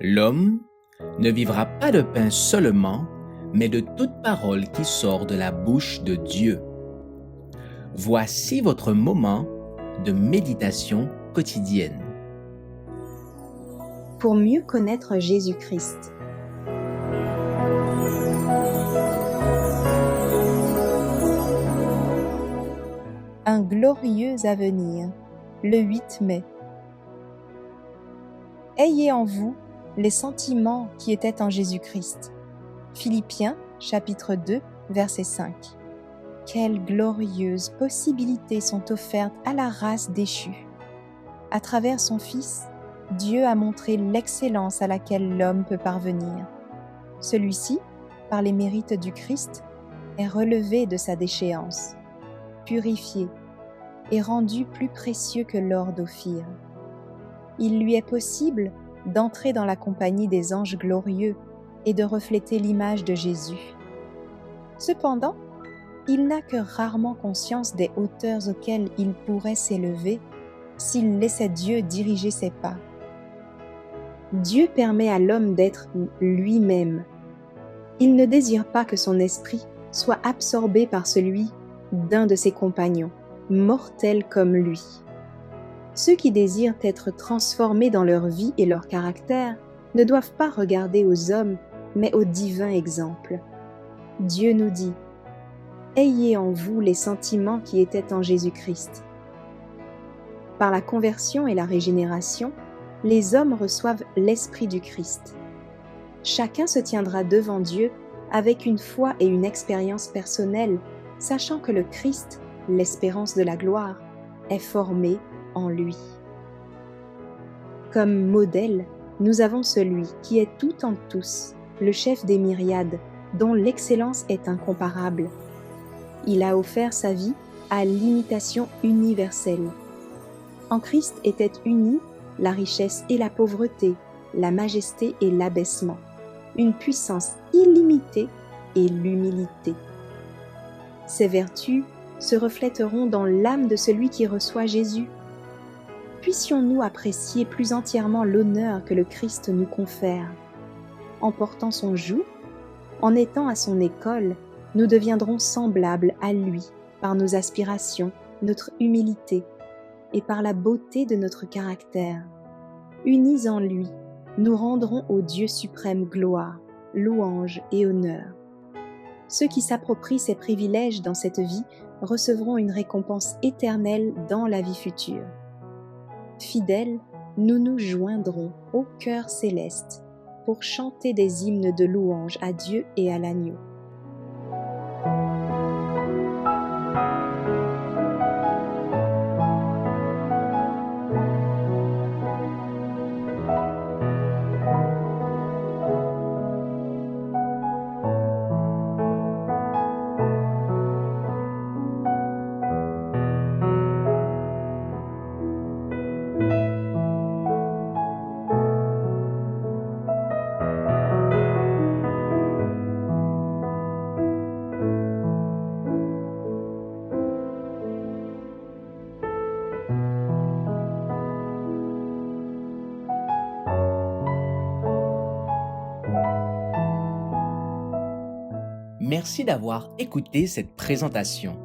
L'homme ne vivra pas de pain seulement, mais de toute parole qui sort de la bouche de Dieu. Voici votre moment de méditation quotidienne. Pour mieux connaître Jésus-Christ. Un glorieux avenir, le 8 mai. Ayez en vous les sentiments qui étaient en Jésus-Christ. Philippiens, chapitre 2, verset 5. Quelles glorieuses possibilités sont offertes à la race déchue. À travers son Fils, Dieu a montré l'excellence à laquelle l'homme peut parvenir. Celui-ci, par les mérites du Christ, est relevé de sa déchéance, purifié et rendu plus précieux que l'or d'Ophir. Il lui est possible d'entrer dans la compagnie des anges glorieux et de refléter l'image de Jésus. Cependant, il n'a que rarement conscience des hauteurs auxquelles il pourrait s'élever s'il laissait Dieu diriger ses pas. Dieu permet à l'homme d'être lui-même. Il ne désire pas que son esprit soit absorbé par celui d'un de ses compagnons, mortels comme lui. Ceux qui désirent être transformés dans leur vie et leur caractère ne doivent pas regarder aux hommes, mais au divin exemple. Dieu nous dit « Ayez en vous les sentiments qui étaient en Jésus-Christ ». Par la conversion et la régénération, les hommes reçoivent l'Esprit du Christ. Chacun se tiendra devant Dieu avec une foi et une expérience personnelle, sachant que le Christ, l'espérance de la gloire, est formé en lui. Comme modèle, nous avons celui qui est tout en tous, le chef des myriades, dont l'excellence est incomparable. Il a offert sa vie à l'imitation universelle. En Christ étaient unis la richesse et la pauvreté, la majesté et l'abaissement, une puissance illimitée et l'humilité. Ces vertus se reflèteront dans l'âme de celui qui reçoit Jésus. Puissions-nous apprécier plus entièrement l'honneur que le Christ nous confère. En portant son joug, en étant à son école, nous deviendrons semblables à lui par nos aspirations, notre humilité et par la beauté de notre caractère. Unis en lui, nous rendrons au Dieu suprême gloire, louange et honneur. Ceux qui s'approprient ces privilèges dans cette vie recevront une récompense éternelle dans la vie future. Fidèles, nous nous joindrons au chœur céleste pour chanter des hymnes de louange à Dieu et à l'agneau. Merci d'avoir écouté cette présentation.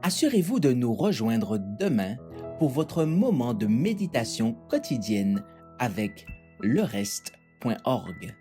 Assurez-vous de nous rejoindre demain pour votre moment de méditation quotidienne avec lereste.org.